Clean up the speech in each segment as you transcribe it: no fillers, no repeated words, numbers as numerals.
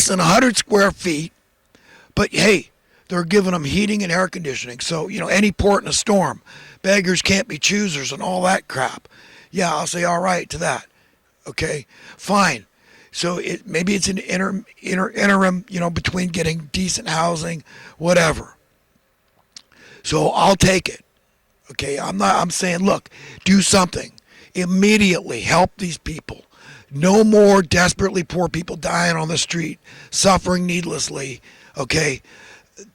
less than 100 square feet, but hey, they're giving them heating and air conditioning. So, any port in a storm, beggars can't be choosers and all that crap. Yeah, I'll say all right to that. Okay, fine. So maybe it's an interim, between getting decent housing, whatever. So I'll take it. Okay, I'm saying, look, do something immediately. Help these people. No more desperately poor people dying on the street, suffering needlessly. Okay,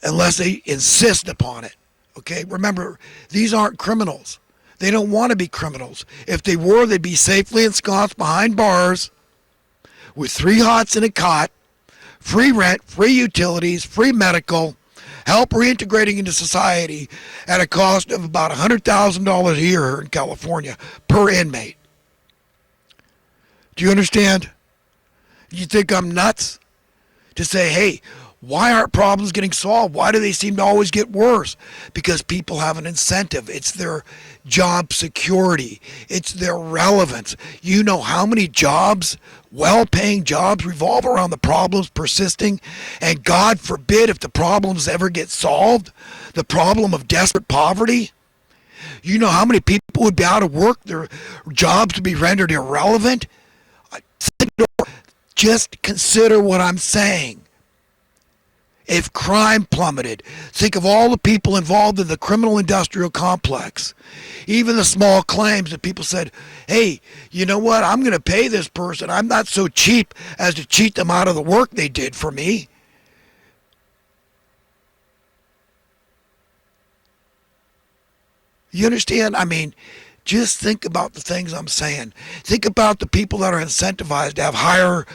unless they insist upon it. Okay, remember, these aren't criminals. They don't want to be criminals. If they were, they'd be safely ensconced behind bars with 3 hots and a cot, free rent, free utilities, free medical, help reintegrating into society at a cost of about $100,000 a year here in California per inmate. Do you understand? You think I'm nuts to say, hey, why aren't problems getting solved? Why do they seem to always get worse? Because people have an incentive. It's their job security. It's their relevance. You know how many jobs, well-paying jobs, revolve around the problems persisting? And God forbid if the problems ever get solved, the problem of desperate poverty? You know how many people would be out of work, their jobs to be rendered irrelevant? Just consider what I'm saying. If crime plummeted, think of all the people involved in the criminal industrial complex. Even the small claims that people said, hey, you know what, I'm going to pay this person. I'm not so cheap as to cheat them out of the work they did for me. You understand? I mean, just think about the things I'm saying. Think about the people that are incentivized to have higher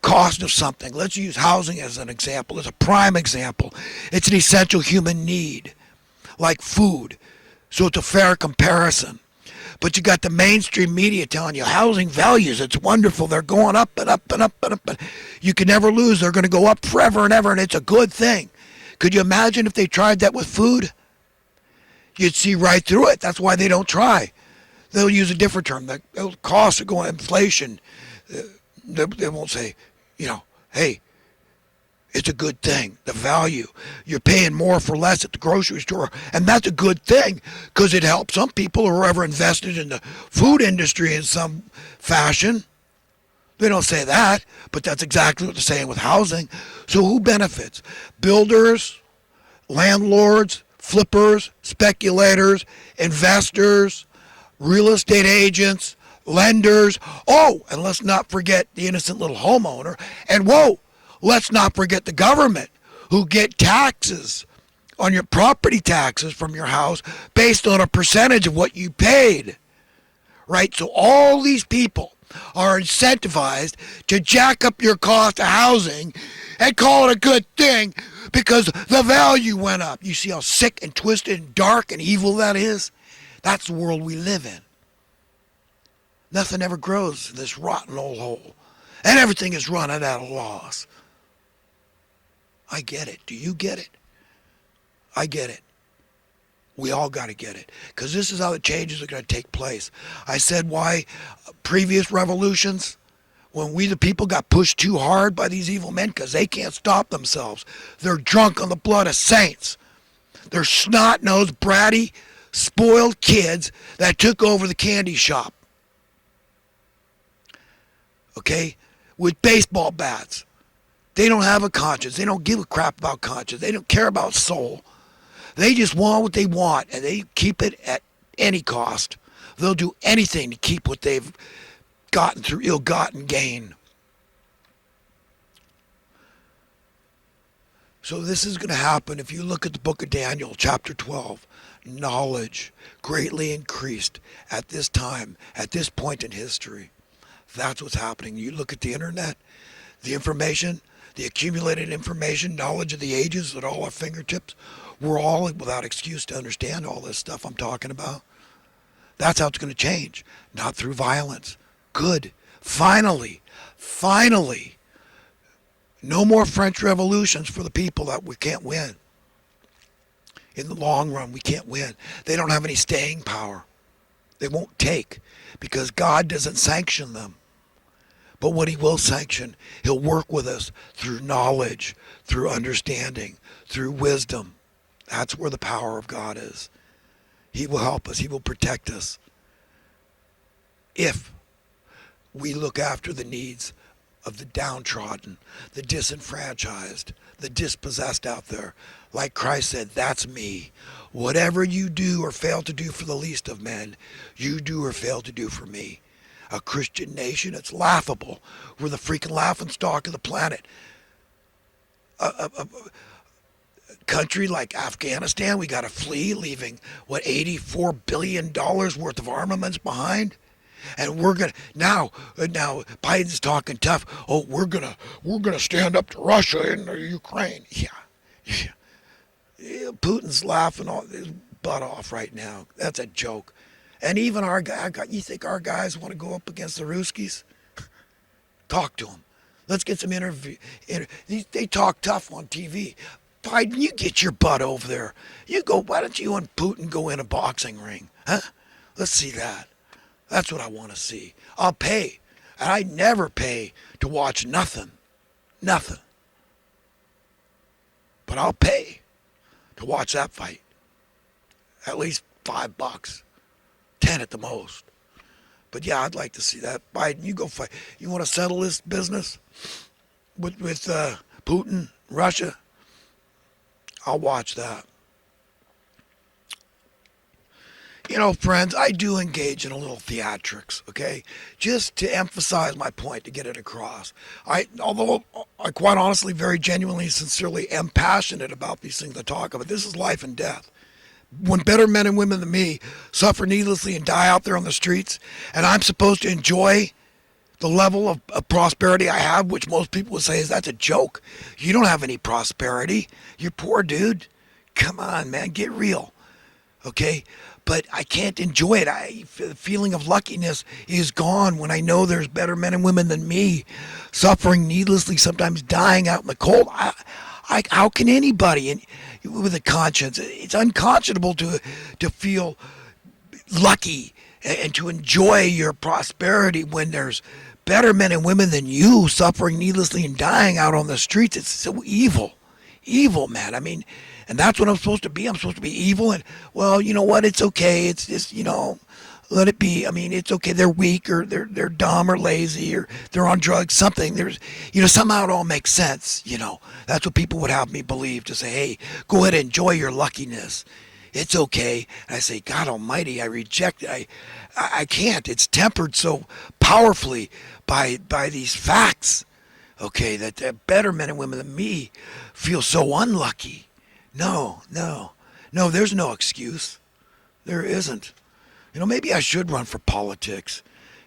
cost of something. Let's use housing as an example, as a prime example. It's an essential human need, like food. So it's a fair comparison. But you got the mainstream media telling you housing values, it's wonderful. They're going up and up and up and up. And you can never lose. They're going to go up forever and ever, and it's a good thing. Could you imagine if they tried that with food? You'd see right through it. That's why they don't try. They'll use a different term. The costs are going, inflation. They won't say, hey, it's a good thing. The value. You're paying more for less at the grocery store. And that's a good thing because it helps some people who are ever invested in the food industry in some fashion. They don't say that, but that's exactly what they're saying with housing. So who benefits? Builders, landlords, flippers, speculators, investors, real estate agents, lenders. Oh, and let's not forget the innocent little homeowner. And whoa, let's not forget the government who get taxes on your property taxes from your house based on a percentage of what you paid. Right? So all these people are incentivized to jack up your cost of housing and call it a good thing because the value went up. You see how sick and twisted and dark and evil that is? That's the world we live in. Nothing ever grows in this rotten old hole. And everything is running at a loss. I get it. Do you get it? I get it. We all got to get it. Because this is how the changes are going to take place. I said why previous revolutions, when we the people got pushed too hard by these evil men, because they can't stop themselves. They're drunk on the blood of saints. They're snot-nosed, bratty, spoiled kids that took over the candy shop. Okay? With baseball bats. They don't have a conscience. They don't give a crap about conscience. They don't care about soul. They just want what they want, and they keep it at any cost. They'll do anything to keep what they've gotten through ill-gotten gain. So this is going to happen if you look at the book of Daniel, chapter 12. Knowledge greatly increased at this time, at this point in history. That's what's happening. You look at the internet, the information, the accumulated information, knowledge of the ages at all our fingertips. We're all without excuse to understand all this stuff I'm talking about. That's how it's going to change, not through violence. Good. Finally, no more French revolutions for the people that we can't win. In the long run, we can't win. They don't have any staying power. They won't take because God doesn't sanction them. But what he will sanction, he'll work with us through knowledge, through understanding, through wisdom. That's where the power of God is. He will help us. He will protect us if we look after the needs of the downtrodden, the disenfranchised, the dispossessed out there. Like Christ said, that's me. Whatever you do or fail to do for the least of men, you do or fail to do for me. A Christian nation, it's laughable. We're the freaking laughing stock of the planet. A country like Afghanistan, we got to flee, leaving, $84 billion worth of armaments behind? And we're gonna now Biden's talking tough. Oh, we're gonna stand up to Russia and Ukraine. Yeah. Putin's laughing his butt off right now. That's a joke. And even our guy, you think our guys want to go up against the Ruskies? Talk to them. Let's get some interview. They talk tough on TV. Biden, you get your butt over there. You go. Why don't you and Putin go in a boxing ring? Huh? Let's see that. That's what I want to see. I'll pay. And I never pay to watch nothing. Nothing. But I'll pay to watch that fight. At least $5. 10 at the most. But yeah, I'd like to see that. Biden, you go fight. You want to settle this business with Putin, Russia? I'll watch that. You know, friends, I do engage in a little theatrics, okay? Just to emphasize my point, to get it across. Although I quite honestly, very genuinely, sincerely am passionate about these things I talk about. This is life and death. When better men and women than me suffer needlessly and die out there on the streets, and I'm supposed to enjoy the level of prosperity I have, which most people would say is that's a joke. You don't have any prosperity. You're poor, dude. Come on, man, get real, okay? But I can't enjoy it. The feeling of luckiness is gone when I know there's better men and women than me suffering needlessly, sometimes dying out in the cold. How can anybody with a conscience? It's unconscionable to feel lucky and to enjoy your prosperity when there's better men and women than you suffering needlessly and dying out on the streets. It's so evil. Evil, man. I mean, and that's what I'm supposed to be. I'm supposed to be evil. And, well, you know what? It's okay. It's just, let it be. I mean, it's okay. They're weak or they're dumb or lazy or they're on drugs, something. There's, somehow it all makes sense. That's what people would have me believe, to say, hey, go ahead and enjoy your luckiness. It's okay. And I say, God Almighty, I reject it. I can't. It's tempered so powerfully by these facts, okay, that better men and women than me feel so unlucky. No, there's no excuse. There isn't. Maybe I should run for politics.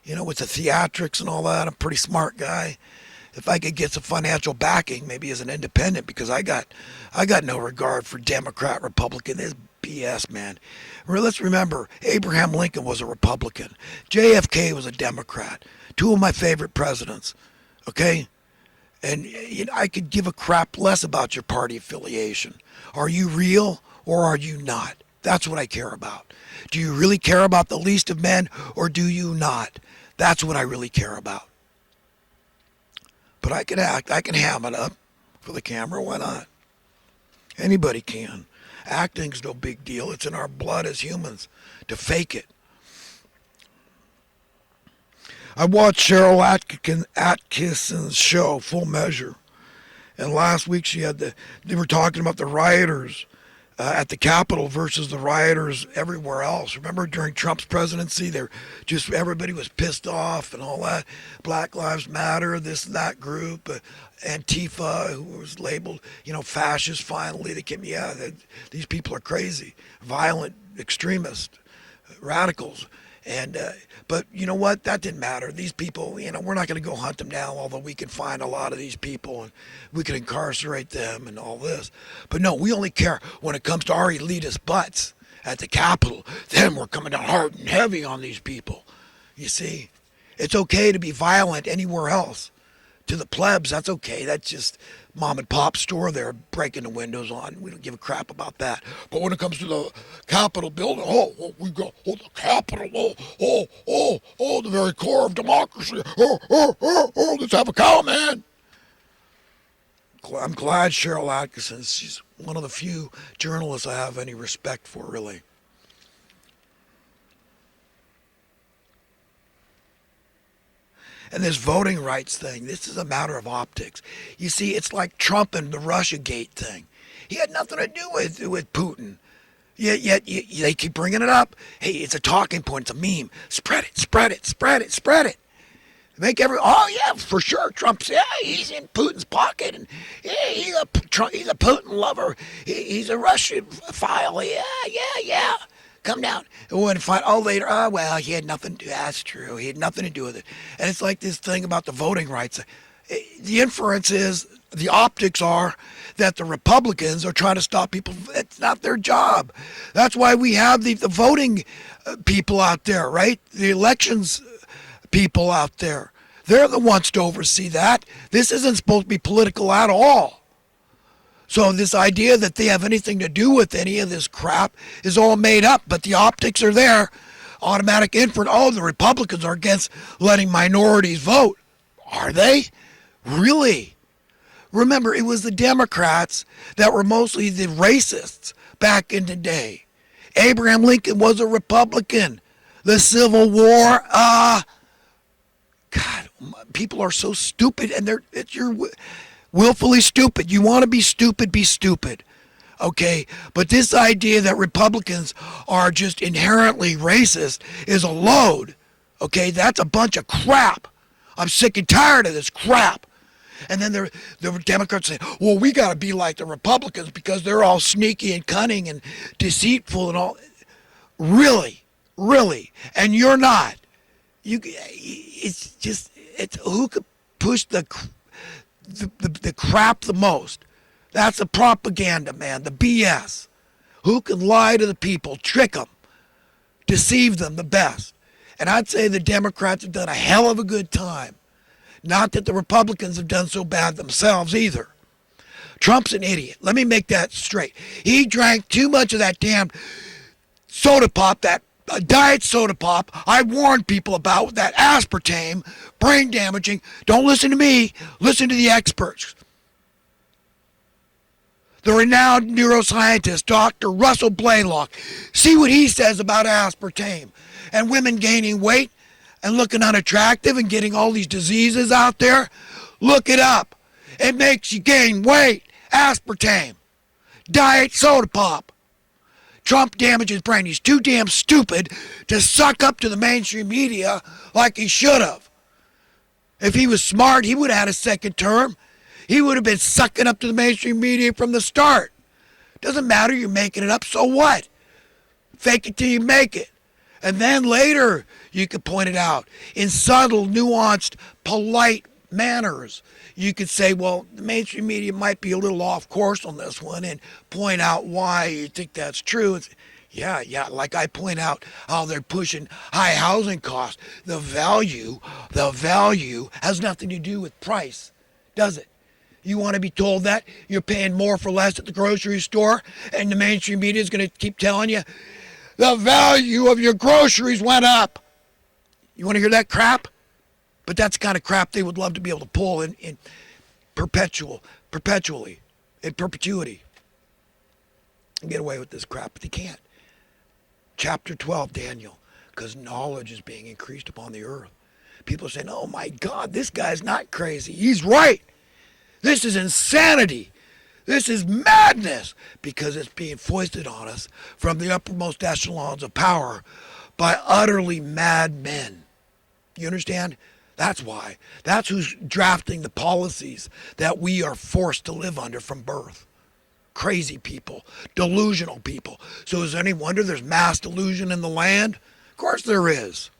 With the theatrics and all that, I'm a pretty smart guy. If I could get some financial backing, maybe as an independent, because I got no regard for Democrat, Republican. This BS, man. Let's remember, Abraham Lincoln was a Republican. JFK was a Democrat. Two of my favorite presidents. Okay? And I could give a crap less about your party affiliation. Are you real or are you not? That's what I care about. Do you really care about the least of men or do you not? That's what I really care about. But I can act. I can ham it up for the camera. Why not? Anybody can. Acting's no big deal. It's in our blood as humans to fake it. I watched Cheryl Atkinson's show, Full Measure. And last week they were talking about the rioters at the Capitol versus the rioters everywhere else. Remember during Trump's presidency, everybody was pissed off and all that. Black Lives Matter, this and that group, Antifa, who was labeled, fascist finally. They came, these people are crazy, violent, extremists, radicals. And but you know what? That didn't matter. These people, we're not going to go hunt them down, although we can find a lot of these people and we can incarcerate them and all this. But no, we only care when it comes to our elitist butts at the Capitol. Then we're coming down hard and heavy on these people. You see, it's okay to be violent anywhere else. To the plebs, that's okay. That's just mom and pop store there breaking the windows on. We don't give a crap about that. But when it comes to the Capitol building, we go, the Capitol, the very core of democracy. Let's have a cow, man. I'm glad Cheryl Atkinson, she's one of the few journalists I have any respect for, really. And this voting rights thing, this is a matter of optics. You see, it's like Trump and the Russiagate thing. He had nothing to do with Putin. Yet they keep bringing it up. Hey, it's a talking point. It's a meme. Spread it, spread it, spread it, spread it. Make oh yeah, for sure. Trump's he's in Putin's pocket, and yeah, he's a Putin lover. He's a Russian file. Yeah. Come down. And when find later, well, he had nothing to do. That's true. He had nothing to do with it. And it's like this thing about the voting rights. The inference is, the optics are that the Republicans are trying to stop people. It's not their job. That's why we have the voting people out there, right? The elections people out there. They're the ones to oversee that. This isn't supposed to be political at all. So this idea that they have anything to do with any of this crap is all made up, but the optics are there. Automatic inference, the Republicans are against letting minorities vote. Are they? Really? Remember, it was the Democrats that were mostly the racists back in the day. Abraham Lincoln was a Republican. The Civil War, God, people are so stupid, and you're willfully stupid. You want to be stupid, be stupid. Okay? But this idea that Republicans are just inherently racist is a load. Okay? That's a bunch of crap. I'm sick and tired of this crap. And then the Democrats say, well, we got to be like the Republicans because they're all sneaky and cunning and deceitful and all. Really? And you're not. It's who could push the crap the most. That's the propaganda, man, the BS. Who can lie to the people, trick them, deceive them the best? And I'd say the Democrats have done a hell of a good time. Not that the Republicans have done so bad themselves either. Trump's an idiot. Let me make that straight. He drank too much of that damn soda pop, that diet soda pop I warned people about, that aspartame, brain damaging. Don't listen to me. Listen to the experts. The renowned neuroscientist, Dr. Russell Blaylock. See what he says about aspartame and women gaining weight and looking unattractive and getting all these diseases out there. Look it up. It makes you gain weight. Aspartame. Diet soda pop. Trump damages brain. He's too damn stupid to suck up to the mainstream media like he should have. If he was smart, he would have had a second term. He would have been sucking up to the mainstream media from the start. Doesn't matter, you're making it up, so what? Fake it till you make it. And then later, you could point it out in subtle, nuanced, polite manners. You could say, well, the mainstream media might be a little off course on this one, and point out why you think that's true. It's, yeah, like I point out how they're pushing high housing costs. The value has nothing to do with price, does it? You want to be told that you're paying more for less at the grocery store, and the mainstream media is going to keep telling you the value of your groceries went up. You want to hear that crap? But that's the kind of crap they would love to be able to pull in perpetually, in perpetuity. And get away with this crap, but they can't. Chapter 12, Daniel, because knowledge is being increased upon the earth. People are saying, oh my God, this guy's not crazy. He's right. This is insanity. This is madness, because it's being foisted on us from the uppermost echelons of power by utterly mad men. You understand? That's why. That's who's drafting the policies that we are forced to live under from birth. Crazy people, delusional people. So is there any wonder there's mass delusion in the land? Of course there is.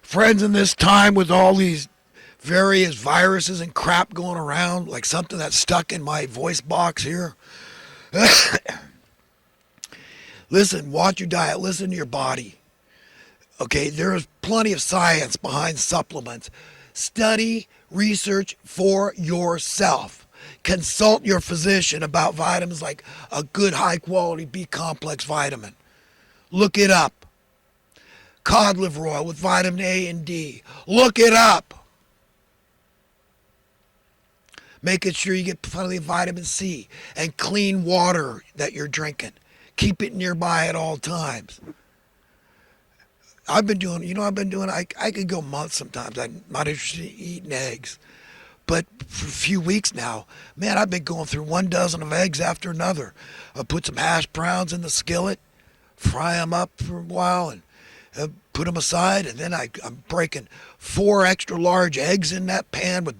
Friends, in this time with all these various viruses and crap going around, like something that's stuck in my voice box here. Listen, watch your diet, listen to your body. Okay, there is plenty of science behind supplements. Study, research for yourself. Consult your physician about vitamins like a good high quality B complex vitamin. Look it up. Cod liver oil with vitamin A and D. Look it up. Making sure you get plenty of vitamin C and clean water that you're drinking. Keep it nearby at all times. I've been doing, I could go months sometimes. I'm not interested in eating eggs. But for a few weeks now, man, I've been going through 1 dozen of eggs after another. I put some hash browns in the skillet, fry them up for a while, and put them aside. And then I'm breaking 4 extra large eggs in that pan with